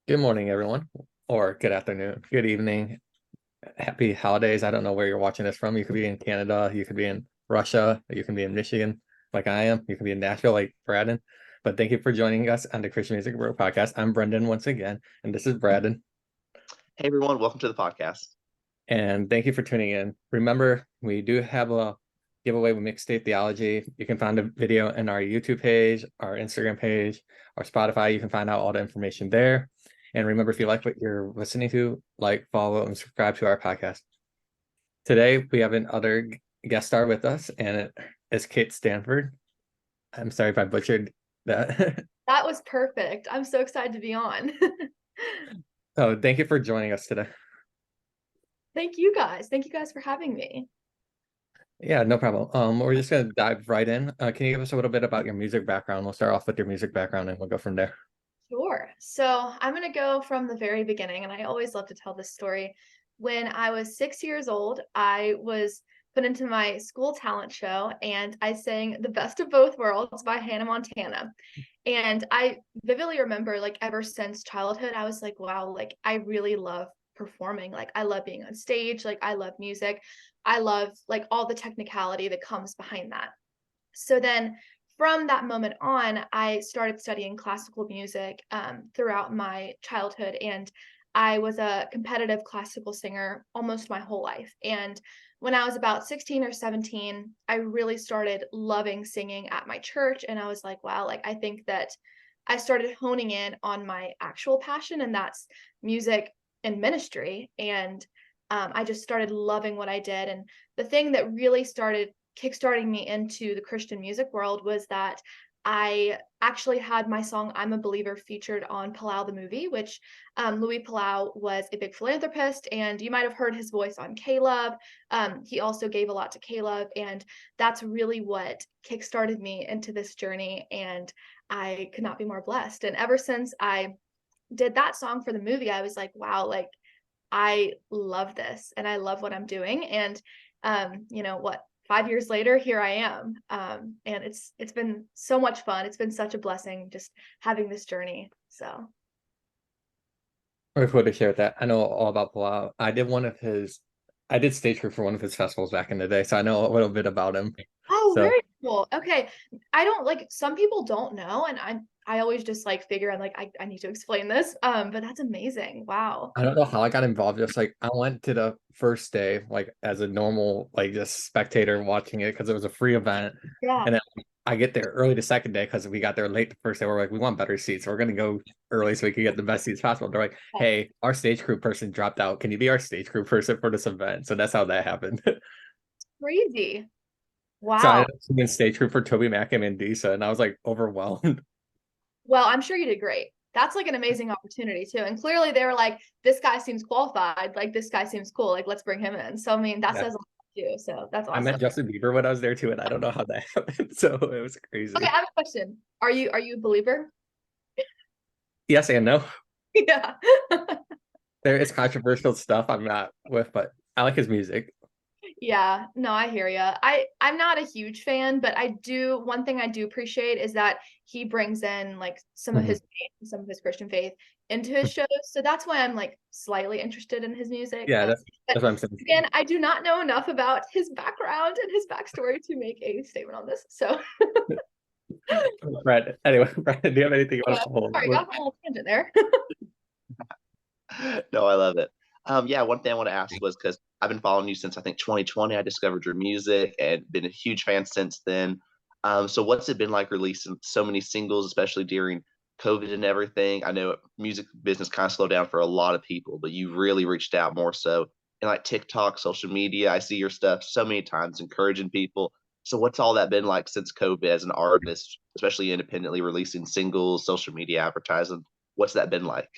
Good morning, everyone, or good afternoon, good evening, happy holidays. I don't know where you're watching this from. You could be in Canada, you could be in Russia, you can be in Michigan, like I am, you can be in Nashville, like Braden. But thank you for joining us on the Christian Music Bro podcast. I'm Brendan once again, and this is Braden. Hey everyone, welcome to the podcast. And thank you for tuning in. Remember, we do have a giveaway with Mixtape Theology. You can find a video in our YouTube page, our Instagram page, our Spotify. You can find out all the information there. And remember, if you like what you're listening to, like, follow, and subscribe to our podcast. Today, we have another guest star with us, and it is Kate Stanford. I'm sorry if I butchered that. That was perfect. I'm so excited to be on. So thank you for joining us today. Thank you guys. Thank you guys for having me. Yeah, no problem. We're just gonna dive right in. Can you give us a little bit about your music background? We'll start off with your music background and we'll go from there. Sure. So I'm going to go from the very beginning, and I always love to tell this story. When I was 6 years old, I was put into my school talent show, and I sang The Best of Both Worlds by Hannah Montana. And I vividly remember, like, ever since childhood, I was like, wow, like, I really love performing. Like, I love being on stage. Like, I love music. I love, like, all the technicality that comes behind that. So then from that moment on, I started studying classical music throughout my childhood. And I was a competitive classical singer almost my whole life. And when I was about 16 or 17, I really started loving singing at my church. And I was like, wow, like, I think that I started honing in on my actual passion, and that's music and ministry. And I just started loving what I did. And the thing that really started kickstarting me into the Christian music world was that I actually had my song "I'm a Believer" featured on Palau the movie, which Louis Palau was a big philanthropist, and you might have heard his voice on Caleb. He also gave a lot to Caleb, and that's really what kickstarted me into this journey, and I could not be more blessed. And ever since I did that song for the movie, I was like, wow, like, I love this and I love what I'm doing. And what, 5 years later, here I am. And it's been so much fun. It's been such a blessing just having this journey. So Very cool to share with that. I know all about Palau. I did stage crew for one of his festivals back in the day, so I know a little bit about him. oh, So very cool. Okay. I don't like some people don't know, and I always just like figure I'm like, I need to explain this. But that's amazing. Wow. I don't know how I got involved. Just like I went to the first day, like as a normal, like just spectator watching it because it was a free event. Yeah. And then I get there early the second day because we got there late the first day. We're like, we want better seats. So we're gonna go early so we can get the best seats possible. They're like, hey, our stage crew person dropped out. Can you be our stage crew person for this event? So that's how that happened. Crazy. So I Wow. ended up being stage crew for Toby Mac and Mandisa, and I was like overwhelmed. Well, I'm sure you did great. That's like an amazing opportunity too. And clearly they were like, this guy seems qualified. Like, this guy seems cool. Like, let's bring him in. So, I mean, that Yeah. says a lot too. So that's I met awesome. Justin Bieber when I was there too, and I don't know how that happened. So it was Okay, I crazy. have a question. Are you a believer? Yes and no. Yeah. There is controversial stuff I'm not with, but I like his music. Yeah, no, I hear you. I'm not a huge fan, but I do one thing I do appreciate is that he brings in like some of Mhm. his faith, some of his Christian faith into his shows. So that's why I'm like slightly interested in his music. Yeah, But that's what I'm saying. again, I do not know enough about his background and his backstory to make a statement on this. So Brad, anyway, Brad, do you have anything you want yeah, to hold sorry, with? got a little tangent there. No, I love it. Yeah, one thing I want to ask was because I've been following you since I think 2020. I discovered your music and been a huge fan since then. So what's it been like releasing so many singles, especially during COVID and everything? I know music business kind of slowed down for a lot of people, but you really reached out more so in like TikTok, social media. I see your stuff so many times encouraging people. So what's all that been like since COVID as an artist, especially independently releasing singles, social media advertising? What's that been like?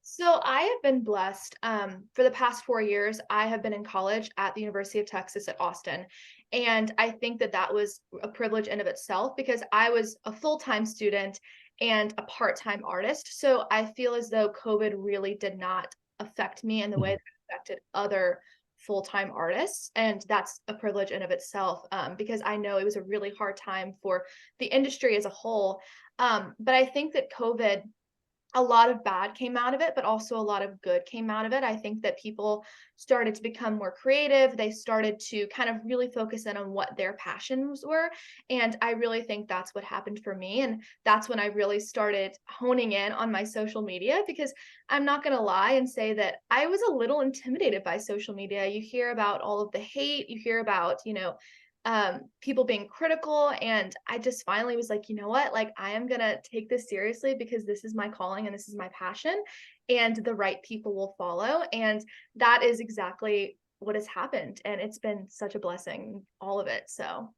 So I have been blessed. For the past 4 years, I have been in college at the University of Texas at Austin. And I think that that was a privilege in of itself because I was a full-time student and a part-time artist. So I feel as though COVID really did not affect me in the way that it affected other full-time artists. And that's a privilege in of itself, because I know it was a really hard time for the industry as a whole. But I think that COVID a lot of bad came out of it, but also a lot of good came out of it. I think that people started to become more creative. They started to kind of really focus in on what their passions were. And I really think that's what happened for me. And that's when I really started honing in on my social media, because I'm not going to lie and say that I was a little intimidated by social media. You hear about all of the hate, you hear about, people being critical, and I just finally was like, you know what, like I am gonna take this seriously because this is my calling and this is my passion, and the right people will follow. And that is exactly what has happened, and it's been such a blessing, all of it. So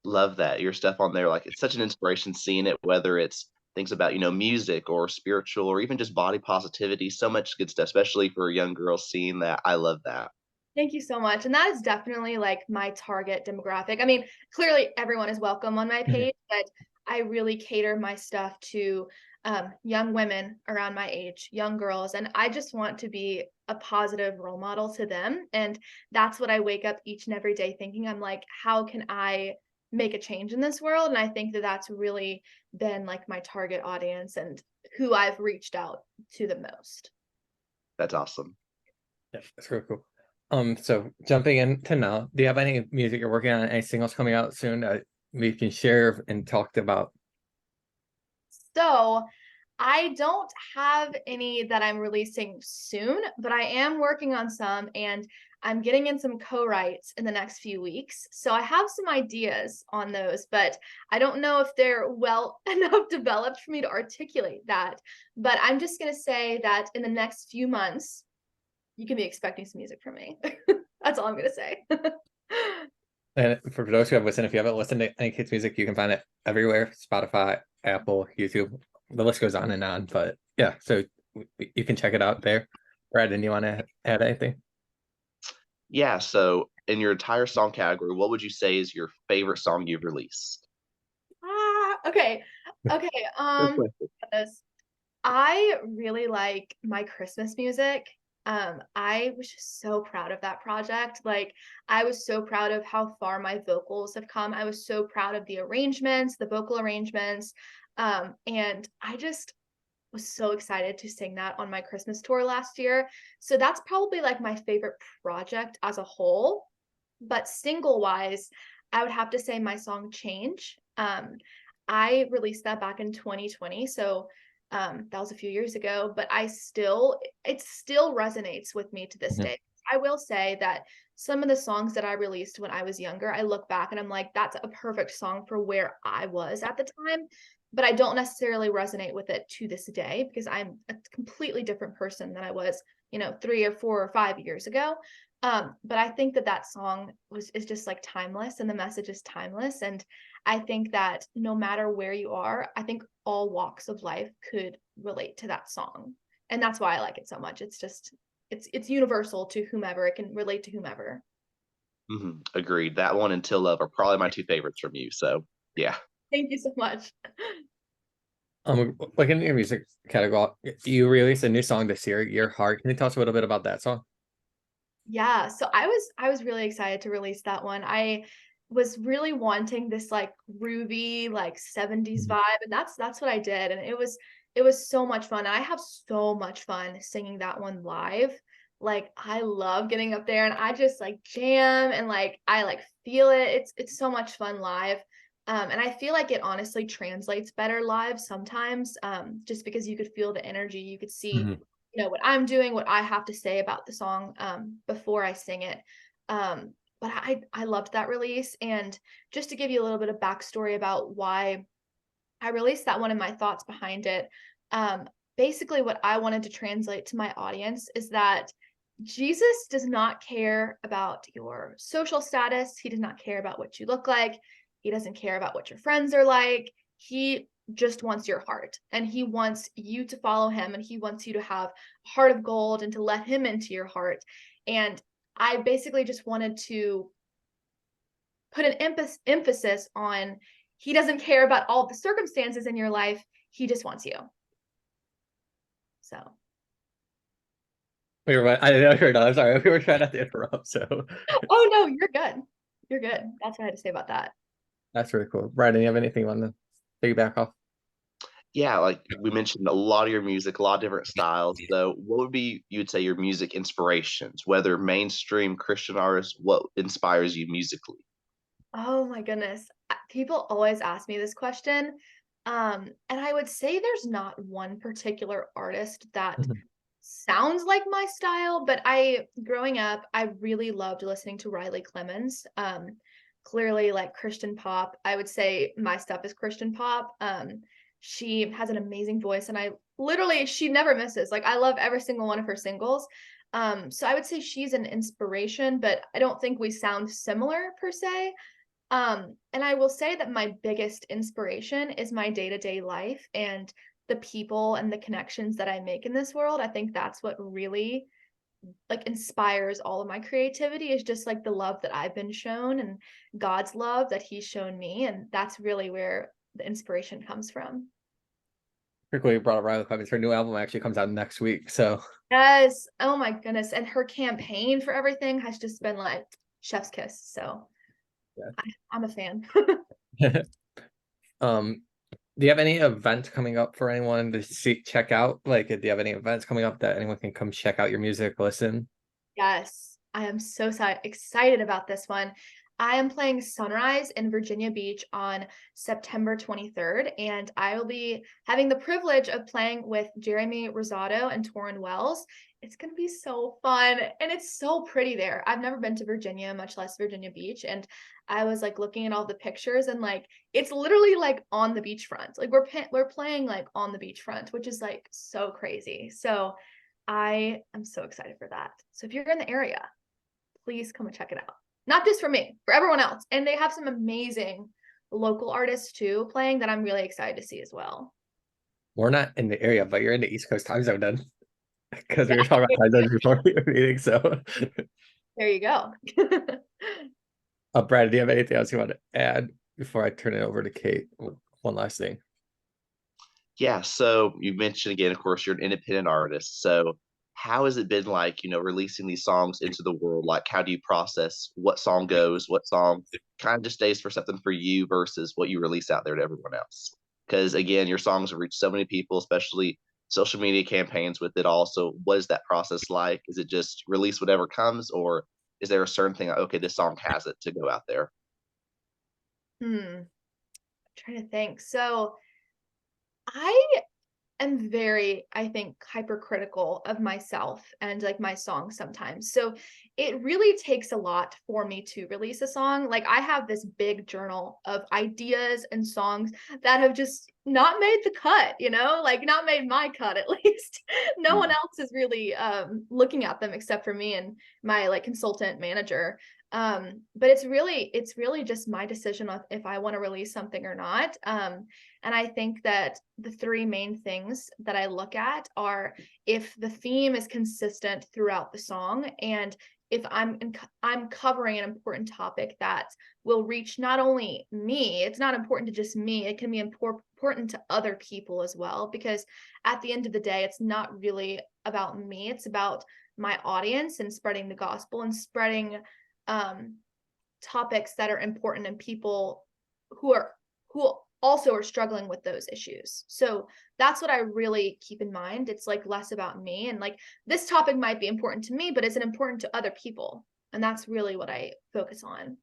Love that. Your stuff on there, like, it's such an inspiration seeing it, whether it's things about, music or spiritual or even just body positivity, so much good stuff, especially for young girls seeing that. I love that. thank you so much. And that is definitely like my target demographic. I mean, clearly everyone is welcome on my Mhm. page, but I really cater my stuff to young women around my age, young girls. And I just want to be a positive role model to them. And that's what I wake up each and every day thinking. I'm like, how can I make a change in this world? And I think that that's really been like my target audience and who I've reached out to the most. That's awesome. Yeah, that's really cool. So jumping into now, do you have any music you're working on? Any singles coming out soon that we can share and talk about? So I don't have any that I'm releasing soon, but I am working on some, and I'm getting in some co-writes in the next few weeks. So I have some ideas on those, but I don't know if they're well enough developed for me to articulate that. But I'm just going to say that in the next few months, you can be expecting some music from me. That's all I'm going to say. And for those who have listened, if you haven't listened to any kids' music, you can find it everywhere: Spotify, Apple, YouTube. The list goes on and on. But yeah, so you can check it out there. Brandon, you want to add anything? Yeah, so in your entire song category, what would you say is your favorite song you've released? Okay. Okay. Good question. Goodness. I really like my Christmas music. I was just so proud of that project. Like, I was so proud of how far my vocals have come. I was so proud of the arrangements, the vocal arrangements. And I just was so excited to sing that on my Christmas tour last year. So that's probably like my favorite project as a whole. But single wise, I would have to say my song Change. I released that back in 2020. So that was a few years ago, but it still resonates with me to this Mhm. day. I will say that some of the songs that I released when I was younger, I look back and I'm like, that's a perfect song for where I was at the time. But I don't necessarily resonate with it to this day because I'm a completely different person than I was, 3 or 4 or 5 years ago. But I think that that song is just like timeless, and the message is timeless. And I think that no matter where you are, I think all walks of life could relate to that song. And that's why I like it so much. It's universal to whomever. It can relate to whomever. Agreed. That one and Till Love are probably my two favorites from you. So yeah. Thank you so much. Like in your music category, you released a new song this year, Your Heart. Can you tell us a little bit about that song? Yeah, so I was really excited to release that one. I was really wanting this like groovy like 70s Mhm. vibe, and that's what I did, and it was so much fun. I have so much fun singing that one live. Like I love getting up there and I just like jam and like I like feel it. It's so much fun live. And I feel like it honestly translates better live sometimes, just because you could feel the energy, you could see Mhm. what I'm doing, what I have to say about the song before I sing it. But I loved that release. And just to give you a little bit of backstory about why I released that one and my thoughts behind it, basically what I wanted to translate to my audience is that Jesus does not care about your social status. He does not care about what you look like. He doesn't care about what your friends are like. He just wants your heart, and he wants you to follow him, and he wants you to have a heart of gold and to let him into your heart. And I basically just wanted to put an emphasis on he doesn't care about all the circumstances in your life. He just wants you. So, I know you're not. I'm sorry. We were trying not to interrupt. So oh no, you're good. You're good. That's what I had to say about that. that's really cool. Brandon, you have anything you want to piggyback off? Yeah, like we mentioned a lot of your music, a lot of different styles. So what would be you'd say your music inspirations, whether mainstream Christian artists, what inspires you musically? Oh my goodness. People always ask me this question. And I would say there's not one particular artist that Mhm. sounds like my style, but growing up, I really loved listening to Riley Clemens. Clearly like Christian pop. I would say my stuff is Christian pop. She has an amazing voice and she never misses. Like I love every single one of her singles. So I would say she's an inspiration, but I don't think we sound similar per se. And I will say that my biggest inspiration is my day-to-day life and the people and the connections that I make in this world. I think that's what really like inspires all of my creativity is just like the love that I've been shown and God's love that he's shown me. And that's really where the inspiration comes from. Pretty cool you brought up Riley Clemens. Her new album actually comes out next week. So Yes. Oh my goodness. And her campaign for everything has just been like chef's kiss. So I'm a fan. yeah. um do you have any events coming up for anyone to check out? Like, do you have any events coming up that anyone can come check out your music, listen? Yes, I am so excited about this one. I am playing Sunrise in Virginia Beach on September 23rd, and I will be having the privilege of playing with Jeremy Rosado and Torrin Wells. It's going to be so fun, and it's so pretty there. I've never been to Virginia, much less Virginia Beach, and I was like looking at all the pictures, and like it's literally like on the beachfront. Like we're playing like on the beachfront, which is like so crazy. So I am so excited for that. So if you're in the area, please come and check it out. Not just for me, for everyone else. And they have some amazing local artists too playing that I'm really excited to see as well. We're not in the area, but you're in the East Coast time zone then. Because we Yeah, were talking about time zones before we were meeting. So there you go. Brad, do you have anything else you want to add before I turn it over to Kate? One last thing. Yeah, so you mentioned again, of course, you're an independent artist. So how has it been like, releasing these songs into the world? Like, how do you process what song goes, what song kind of just stays for something for you versus what you release out there to everyone else? Because again, your songs have reached so many people, especially social media campaigns with it all. So what is that process like? Is it just release whatever comes, or is there a certain thing like, okay, this song has it to go out there? I'm trying to think. So I am very, I think, hypercritical of myself and like my songs sometimes. So it really takes a lot for me to release a song. Like I have this big journal of ideas and songs that have just not made the cut, like not made my cut at least. No one Mm. else is really looking at them except for me and my like consultant manager. But it's really just my decision of if I want to release something or not. And I think that the three main things that I look at are if the theme is consistent throughout the song and if I'm covering an important topic that will reach not only me, it's not important to just me, it can be important to other people as well, because at the end of the day, it's not really about me, it's about my audience and spreading the gospel and spreading um, topics that are important and people who also are struggling with those issues. So that's what I really keep in mind. It's like less about me and like this topic might be important to me, but is it important to other people? And that's really what I focus on.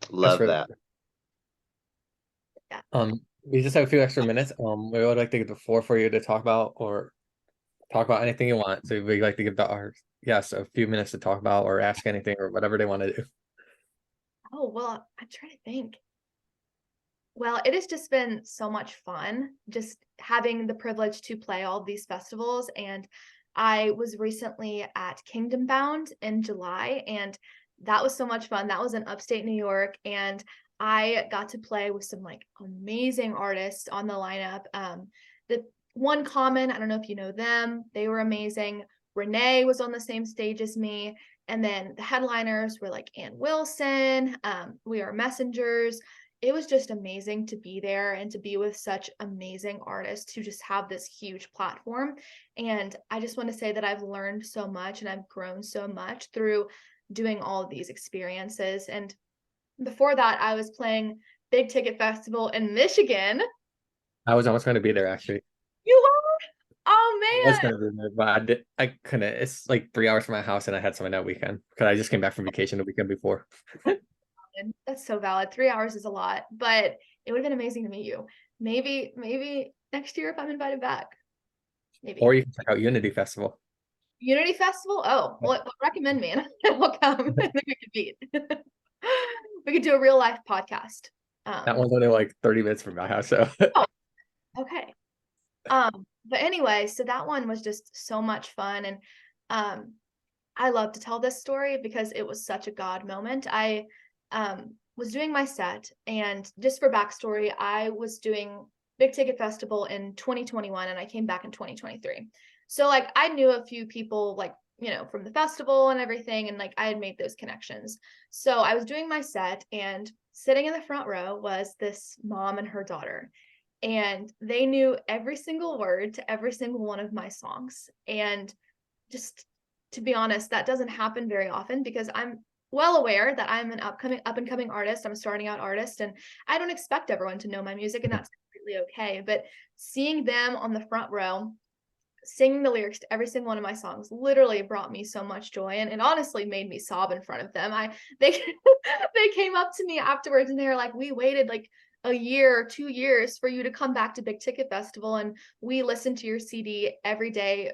That's Love really that. Yeah. we just have a few extra minutes. We would like to give the floor for you to talk about or talk about anything you want. So we'd like to give our guests a few minutes to talk about or ask anything or whatever they want to do. Oh, well, I'm trying to think. Well, it has just been so much fun just having the privilege to play all of these festivals. And I was recently at Kingdom Bound in July, and that was so much fun. That was in upstate New York, and I got to play with some like amazing artists on the lineup. The One Common, I don't know if you know them, they were amazing. Renee was on the same stage as me. And then the headliners were like Ann Wilson, We Are Messengers. It was just amazing to be there and to be with such amazing artists who just have this huge platform. And I just want to say that I've learned so much and I've grown so much through doing all of these experiences. And before that, I was playing Big Ticket Festival in Michigan. I was almost going to be there actually. You are? I was Oh man. going to be there, but I couldn't. It's like 3 hours from my house, and I had something that weekend because I just came back from vacation the weekend before. That's so valid. 3 hours is a lot, but it would have been amazing to meet you. Maybe next year if I'm invited back. Maybe. Or you can check out Unity Festival. Unity Festival? Oh, well, recommend me and I'll come. I think we could meet. We could do a real life podcast. That one's only like 30 minutes from my house, so Oh, okay. But anyway, so that one was just so much fun. And I love to tell this story because it was such a God moment. I was doing my set, and just for backstory, I was doing Big Ticket Festival in 2021 and I came back in 2023. So like I knew a few people like, from the festival and everything, and like I had made those connections. So I was doing my set, and sitting in the front row was this mom and her daughter, and they knew every single word to every single one of my songs. And just to be honest, that doesn't happen very often because I'm well aware that I'm an up and coming artist. I'm a starting out artist, and I don't expect everyone to know my music, and that's completely okay. But seeing them on the front row singing the lyrics to every single one of my songs literally brought me so much joy, and it honestly made me sob in front of them. They they came up to me afterwards and they were like, we waited like a year or 2 years for you to come back to Big Ticket Festival, and we listen to your CD every day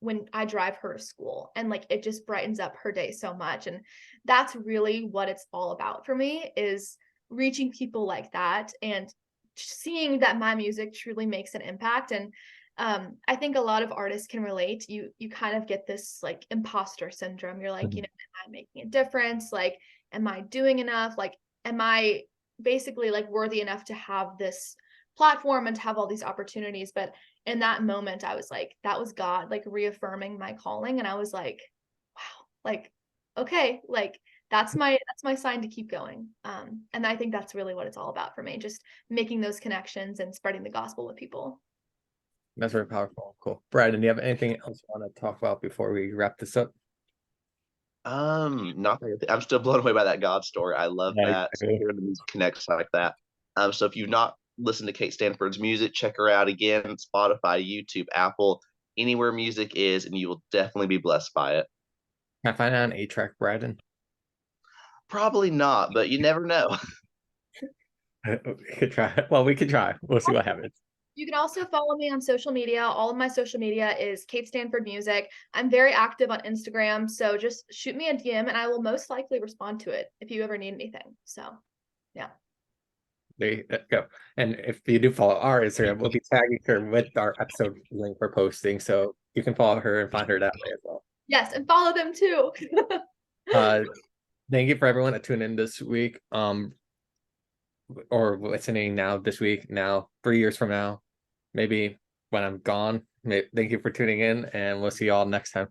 when I drive her to school, and like it just brightens up her day so much. And that's really what it's all about for me, is reaching people like that and seeing that my music truly makes an impact. And I think a lot of artists can relate. You kind of get this like imposter syndrome. You're like, am I making a difference? Like, am I doing enough? Like, am I basically like worthy enough to have this platform and to have all these opportunities? But in that moment, I was like, that was God like reaffirming my calling. And I was like, wow, like, okay, like that's my sign to keep going. And I think that's really what it's all about for me, just making those connections and spreading the gospel with people. that's very powerful. Cool. Brad, do you have anything else you want to talk about before we wrap this up? Not I'm still blown away by that God story. I love Yeah, that. Hearing the music connects like that. So if you've not listened to Kate Stanford's music, check her out again. Spotify, YouTube, Apple, anywhere music is, and you will definitely be blessed by it. can I find out an 8-track, Braden? Probably not, but you never know. We could try. Well, we could try. We'll see what happens. You can also follow me on social media. All of my social media is Kate Stanford Music. I'm very active on Instagram, so just shoot me a DM and I will most likely respond to it if you ever need anything. So, yeah. There you go. And if you do follow our Instagram, we'll be tagging her with our episode link for posting, so you can follow her and find her that way as well. Yes, and follow them too. Thank you for everyone that tuned in this week. Or listening now this week, now 3 years from now, maybe when I'm gone. Thank you for tuning in, and we'll see you all next time.